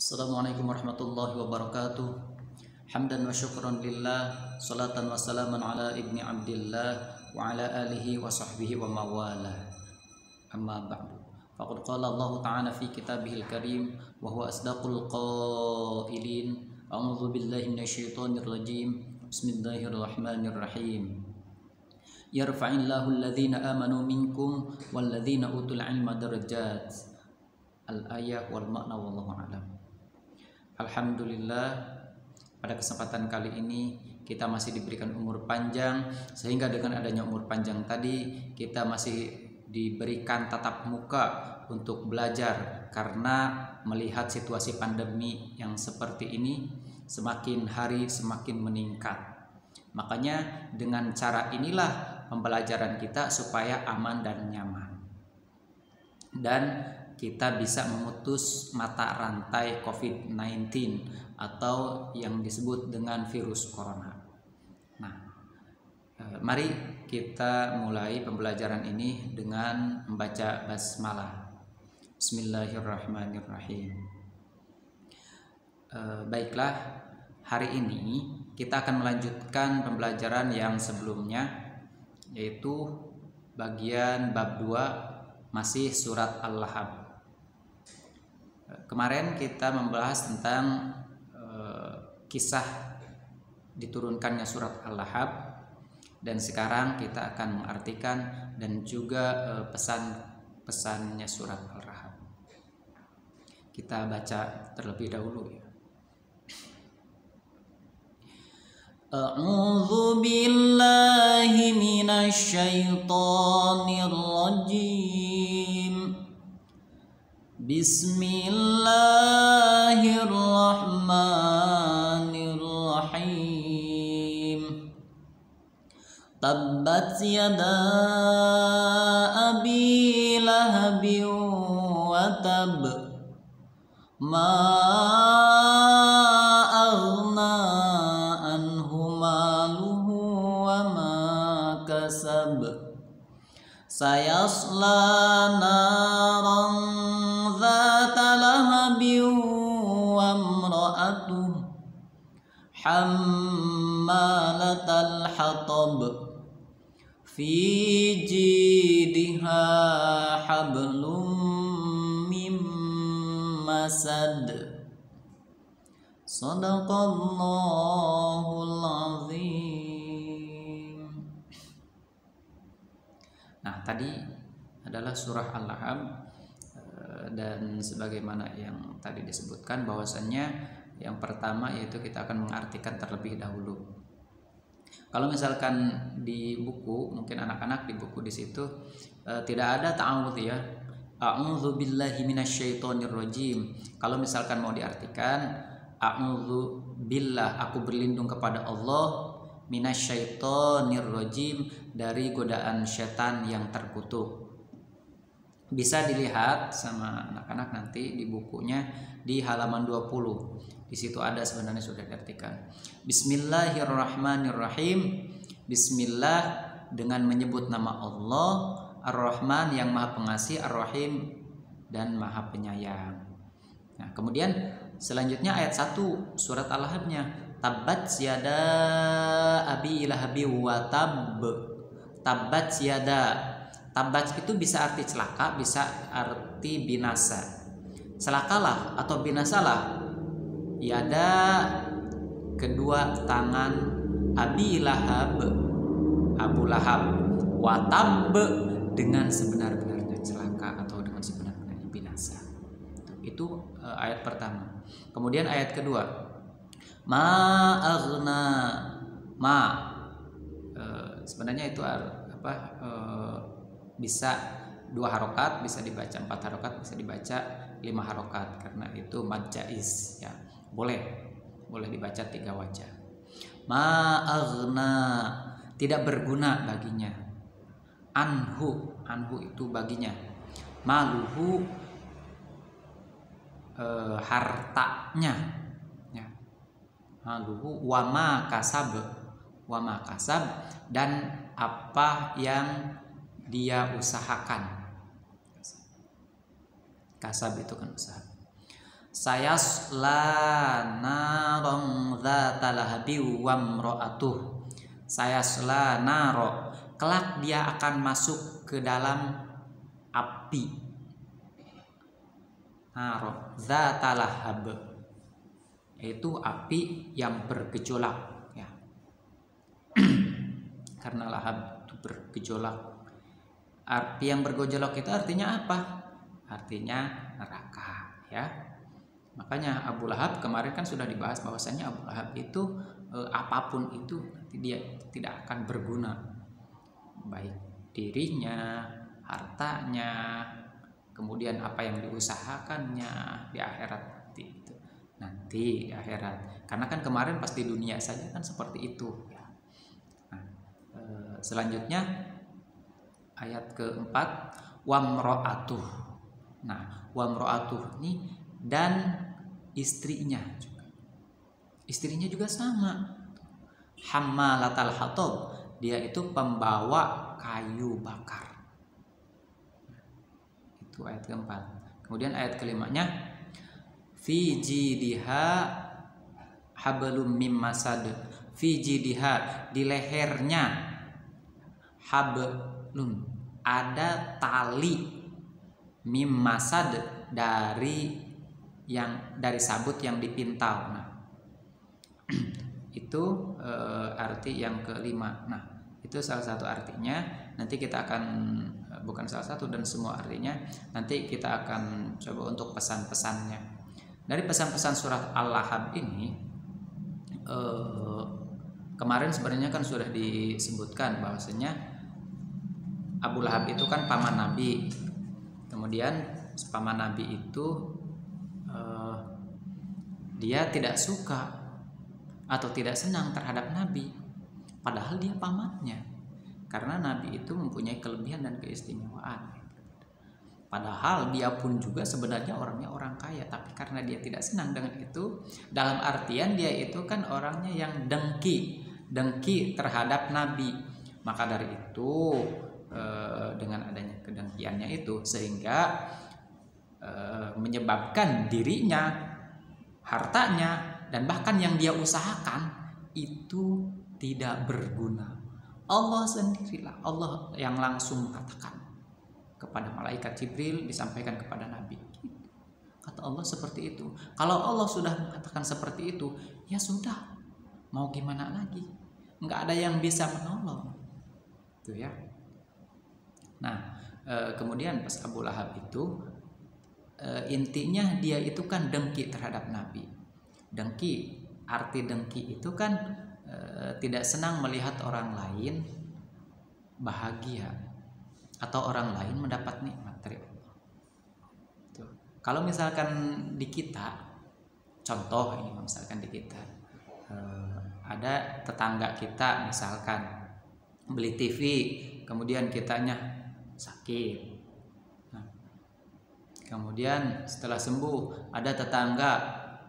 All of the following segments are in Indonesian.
Assalamualaikum warahmatullahi wabarakatuh. Hamdan wa syukran lillah, salatan wa salaman ala ibni abdillah wa ala alihi wa sahbihi wa mawalah. Amma ba'du. Faqad qala Allah ta'ala fi kitabihil karim wa huwa asdaqul qailin. A'udzu billahi minasyaitonir rajim. Bismillahirrahmanirrahim. Yarfa'illahu alladhina amanu minkum walladhina utul ilma darajat. Al-ayat wal makna wallahu a'lam. Alhamdulillah, pada kesempatan kali ini kita masih diberikan umur panjang, sehingga dengan adanya umur panjang tadi kita masih diberikan tatap muka untuk belajar, karena melihat situasi pandemi yang seperti ini semakin hari semakin meningkat. Makanya dengan cara inilah pembelajaran kita supaya aman dan nyaman, dan kita bisa memutus mata rantai COVID-19 atau yang disebut dengan virus corona. Nah, mari kita mulai pembelajaran ini dengan membaca basmalah. Bismillahirrahmanirrahim. Baiklah, hari ini kita akan melanjutkan pembelajaran yang sebelumnya, yaitu bagian bab 2, masih surat Al-Lahab. Kemarin kita membahas tentang kisah diturunkannya surat Al-Lahab, dan sekarang kita akan mengartikan dan juga pesan-pesannya surat Al-Lahab. Kita baca terlebih dahulu ya. A'udzu billahi minasy syaithanir rajim. Bismillahirrahmanirrahim. Tabbat yada abi lahabin wa tab, ma aghna anhu maluhu wa ma kasab, sayasla naran hammalatal hatab, fi jidha hablum mim masad. Shadaqallahul azim. Nah, tadi adalah surah Al-Lahab, dan sebagaimana yang tadi disebutkan bahwasannya yang pertama yaitu kita akan mengartikan terlebih dahulu. Kalau misalkan di buku, mungkin anak-anak di buku di situ tidak ada ta'awudz ya. A'udzu billahi minasyaitonir rajim. Kalau misalkan mau diartikan, a'udzu billah, aku berlindung kepada Allah, minasyaitonir rajim, dari godaan setan yang terkutuk. Bisa dilihat sama anak-anak nanti di bukunya di halaman 20. Di situ ada, sebenarnya sudah diartikan. Bismillahirrahmanirrahim. Bismillah, dengan menyebut nama Allah, Ar-Rahman yang Maha Pengasih, Ar-Rahim dan Maha Penyayang. Nah, kemudian selanjutnya ayat 1 surat Al-Lahabnya. Tabbat yada abi lahabi wa tab. Tabbat yada. Tabbat itu bisa arti celaka, bisa arti binasa. Celakalah atau binasalah yada, kedua tangan, abi lahab, Abu Lahab, watab, dengan sebenar-benarnya celaka atau dengan sebenar-benarnya binasa. Itu ayat pertama. Kemudian ayat kedua, ma aghna, ma, sebenarnya itu bisa 2 harokat, bisa dibaca 4 harokat, bisa dibaca 5 harokat, karena itu mad jaiz ya. Boleh dibaca 3 wajah. Ma aghna, tidak berguna baginya. Anhu itu baginya. Maluhu, hartanya ya. Maluhu wama kasab, dan apa yang dia usahakan. Kasab itu kan usaha. sayasla naron dzata lahabi wa imra'atuh. Sayasla naro, kelak dia akan masuk ke dalam api. Naro dzata lahab, yaitu api yang bergejolak ya. Karena lahab itu bergejolak. Api yang bergejolak itu artinya apa? Artinya neraka ya. Makanya Abu Lahab kemarin kan sudah dibahas bahwasanya Abu Lahab itu apapun itu nanti dia tidak akan berguna, baik dirinya, hartanya, kemudian apa yang diusahakannya di akhirat nanti di akhirat. Karena kan kemarin pas di dunia saja kan seperti itu ya. Nah, selanjutnya ayat keempat, wamro'atuh. Nah, wamro'atuh ini dan istrinya juga. Istrinya juga sama. Hammalatal hatab, dia itu pembawa kayu bakar. Itu ayat keempat. Kemudian ayat kelimanya, fi jidiha hablum mim masad. Fi jidiha, di lehernya, hablum, ada tali, mim masad, dari sabut yang dipintal. Nah, itu arti yang kelima. Nah, itu salah satu artinya. Nanti kita akan, bukan salah satu dan semua artinya, nanti kita akan coba untuk pesan-pesannya. Dari pesan-pesan surat Al-Lahab ini, kemarin sebenarnya kan sudah disebutkan bahwasanya Abu Lahab itu kan paman Nabi. Kemudian paman Nabi itu dia tidak suka atau tidak senang terhadap Nabi, padahal dia pamannya. Karena Nabi itu mempunyai kelebihan dan keistimewaan. Padahal dia pun juga sebenarnya orangnya orang kaya, tapi karena dia tidak senang dengan itu, dalam artian dia itu kan orangnya yang dengki terhadap Nabi. Maka dari itu dengan adanya kedengkiannya itu sehingga menyebabkan dirinya, hartanya, dan bahkan yang dia usahakan itu tidak berguna. Allah sendirilah, Allah yang langsung katakan kepada malaikat Jibril, disampaikan kepada Nabi. Kata Allah seperti itu. Kalau Allah sudah mengatakan seperti itu, ya sudah, mau gimana lagi? Nggak ada yang bisa menolong. Itu ya. Nah, kemudian pas Abu Lahab itu, intinya dia itu kan dengki terhadap Nabi. Dengki, arti dengki itu kan tidak senang melihat orang lain bahagia atau orang lain mendapat nikmat dari Allah. Tuh. Kalau misalkan di kita, contoh ini misalkan di kita, ada tetangga kita misalkan beli TV, kemudian kitanya sakit. Nah, kemudian setelah sembuh ada tetangga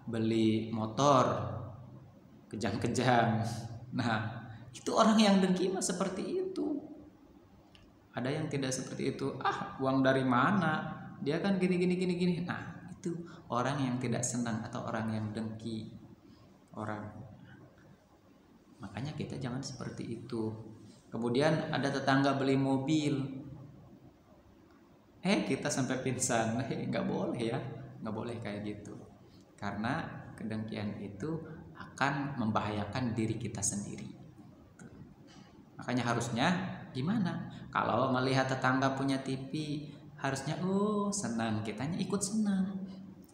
beli motor kejang-kejang. Nah, itu orang yang dengki mah seperti itu. Ada yang tidak seperti itu. Uang dari mana? Dia kan gini. Nah, itu orang yang tidak senang atau orang yang dengki orang. Makanya kita jangan seperti itu. Kemudian ada tetangga beli mobil, kita sampai pingsan. Nggak boleh ya, nggak boleh kayak gitu. Karena kedengkian itu akan membahayakan diri kita sendiri. Makanya harusnya gimana? Kalau melihat tetangga punya TV, harusnya senang, kitanya ikut senang.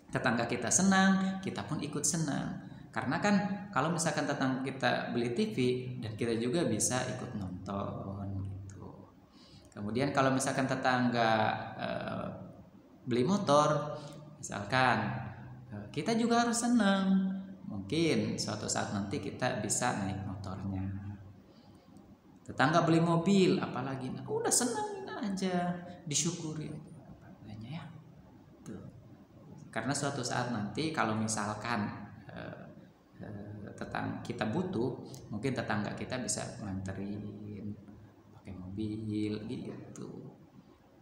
Tetangga kita senang, kita pun ikut senang. Karena kan kalau misalkan tetangga kita beli TV, dan kita juga bisa ikut nonton gitu. Kemudian kalau misalkan tetangga beli motor, misalkan kita juga harus senang. Mungkin suatu saat nanti kita bisa naik motornya. Tetangga beli mobil, apalagi udah senangin aja, disyukuri adanya ya. Tuh. Karena suatu saat nanti kalau misalkan tetangga kita butuh, mungkin tetangga kita bisa nganterin pakai mobil gitu.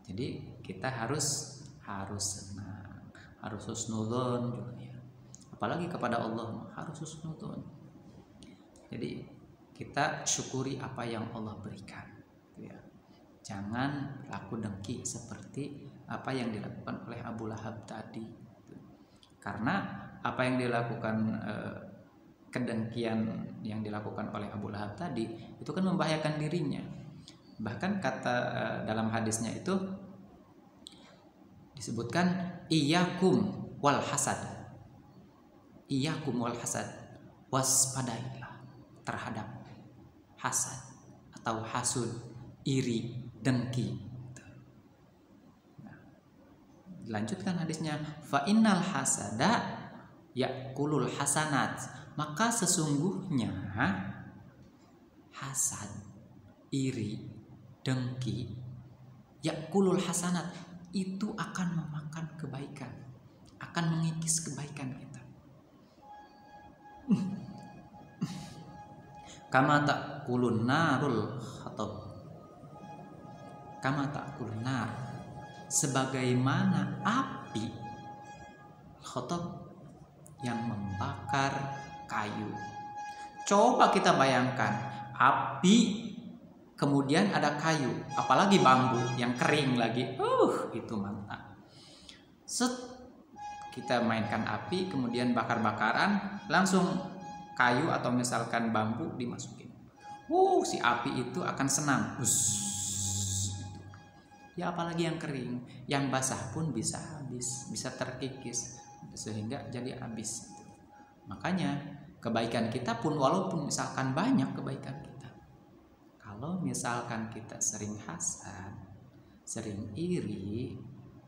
Jadi kita harus senang, harus husnudzon juga ya. apalagi kepada Allah harus husnudzon. Jadi kita syukuri apa yang Allah berikan, ya. Jangan laku dengki seperti apa yang dilakukan oleh Abu Lahab tadi, karena apa yang dilakukan kedengkian yang dilakukan oleh Abu Lahab tadi itu kan membahayakan dirinya. Bahkan kata dalam hadisnya itu disebutkan iyyakum wal hasad, iyyakum wal hasad, waspadailah terhadap hasad atau hasud, iri, dengki. Nah, dilanjutkan hadisnya, fa innal hasada yakulul hasanat, maka sesungguhnya hasad, iri, dengki, yakulul hasanat, itu akan memakan kebaikan, akan mengikis kebaikan kita. Kama ta'kulun narul khatab, kama ta'kulun nar, sebagaimana api khatab yang membakar kayu. Coba kita bayangkan, api kemudian ada kayu, apalagi bambu yang kering lagi, itu mantap. Kita mainkan api, kemudian bakar-bakaran, langsung kayu atau misalkan bambu dimasukin. Si api itu akan senang. Ya apalagi yang kering, yang basah pun bisa habis, bisa terkikis sehingga jadi habis. Makanya kebaikan kita pun walaupun misalkan banyak kebaikan kita, kalau misalkan kita sering hasad, sering iri,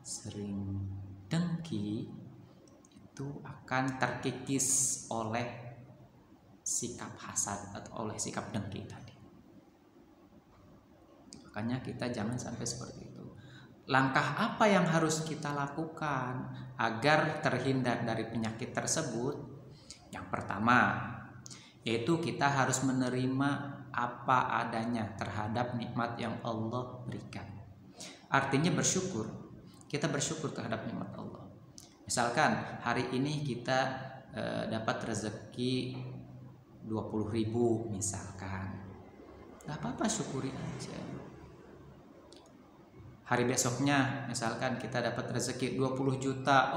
sering dengki, itu akan terkikis oleh sikap hasad atau oleh sikap dengki tadi. Makanya kita jangan sampai seperti itu. Langkah apa yang harus kita lakukan agar terhindar dari penyakit tersebut? Yang pertama, yaitu kita harus menerima apa adanya terhadap nikmat yang Allah berikan. Artinya bersyukur. Kita bersyukur terhadap nikmat Allah. Misalkan hari ini kita dapat rezeki 20.000 misalkan, gak apa-apa, syukuri aja. Hari besoknya misalkan kita dapat rezeki 20 juta,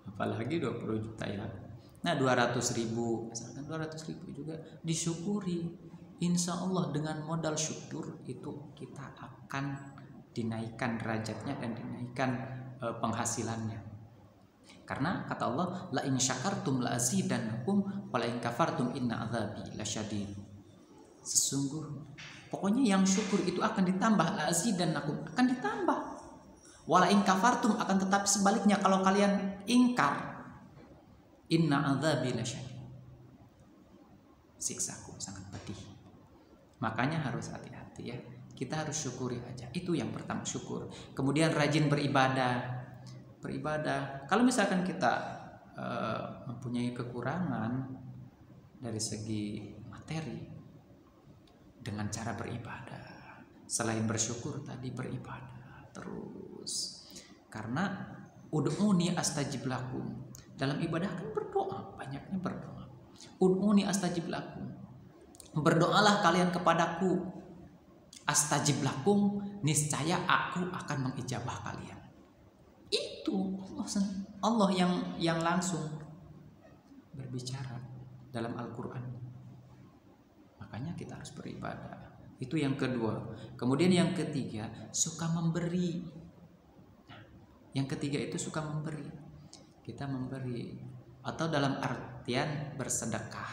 apalagi 20 juta ya. Nah 200.000 misalkan, 200.000 juga disyukuri. Insya Allah dengan modal syukur itu kita akan dinaikkan derajatnya dan dinaikkan penghasilannya. Karena kata Allah, la in syakartum la azidannakum wa la in kafartum inna adzabi lasyadid. Sesungguhnya, pokoknya yang syukur itu akan ditambah, la azidannakum akan ditambah. Wa la in kafartum akan tetap sebaliknya kalau kalian ingkar. Inna adzabi lasyadid. Siksaku sangat pedih. Makanya harus hati-hati ya. Kita harus syukuri aja. Itu yang pertama, syukur. Kemudian rajin beribadah. Kalau misalkan kita mempunyai kekurangan dari segi materi, dengan cara beribadah, selain bersyukur tadi beribadah terus. Karena ud'uni astajib lakum, dalam ibadah kan berdoa, banyaknya berdoa. Ud'uni astajib lakum, berdoalah kalian kepadaku, astajib lakum, niscaya aku akan mengijabah kalian. Itu Allah yang langsung berbicara dalam Al-Quran. Makanya kita harus beribadah. Itu yang kedua. Kemudian yang ketiga, suka memberi. Nah, yang ketiga itu suka memberi. Kita memberi atau dalam artian bersedekah.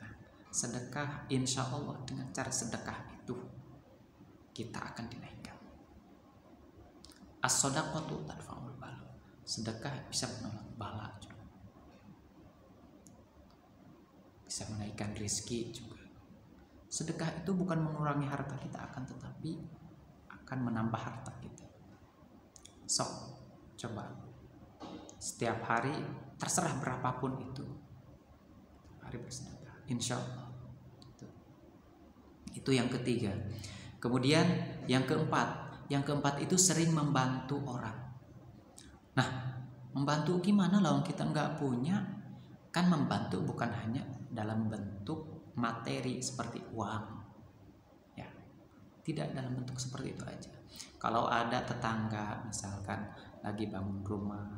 Nah, sedekah insya Allah dengan cara sedekah itu kita akan dinaikkan. As-shadaqatu tadfa'ul bala. Sedekah bisa menolak bala juga. Bisa menaikkan rezeki juga. Sedekah itu bukan mengurangi harta kita, akan tetapi akan menambah harta kita. Sok, coba setiap hari terserah berapapun itu, hari bersedekah, insya Allah. Itu yang ketiga. Kemudian yang keempat itu sering membantu orang. Nah, Membantu gimana lah kita nggak punya? Kan membantu bukan hanya dalam bentuk materi seperti uang, ya, tidak dalam bentuk seperti itu aja. Kalau ada tetangga misalkan lagi bangun rumah,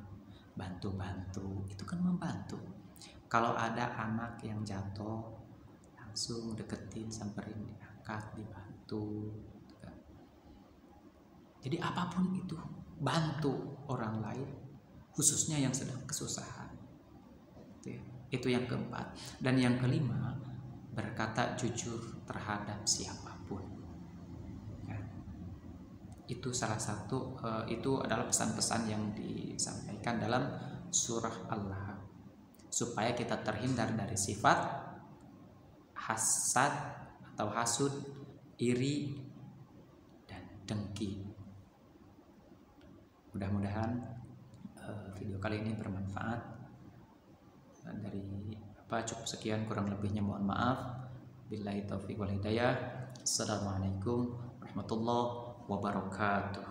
bantu-bantu, itu kan membantu. Kalau ada anak yang jatuh, langsung deketin, samperin, diangkat, dibantu. Jadi apapun itu, bantu orang lain, khususnya yang sedang kesusahan. Itu yang keempat. Dan yang kelima, berkata jujur terhadap siapapun. Ya. Itu salah satu, itu adalah pesan-pesan yang disampaikan dalam surah Allah, supaya kita terhindar dari sifat hasad atau hasud, iri, dan dengki. Mudah-mudahan video kali ini bermanfaat. Dari cukup sekian, kurang lebihnya mohon maaf. Billahi taufiq wal hidayah. Assalamualaikum warahmatullahi wabarakatuh.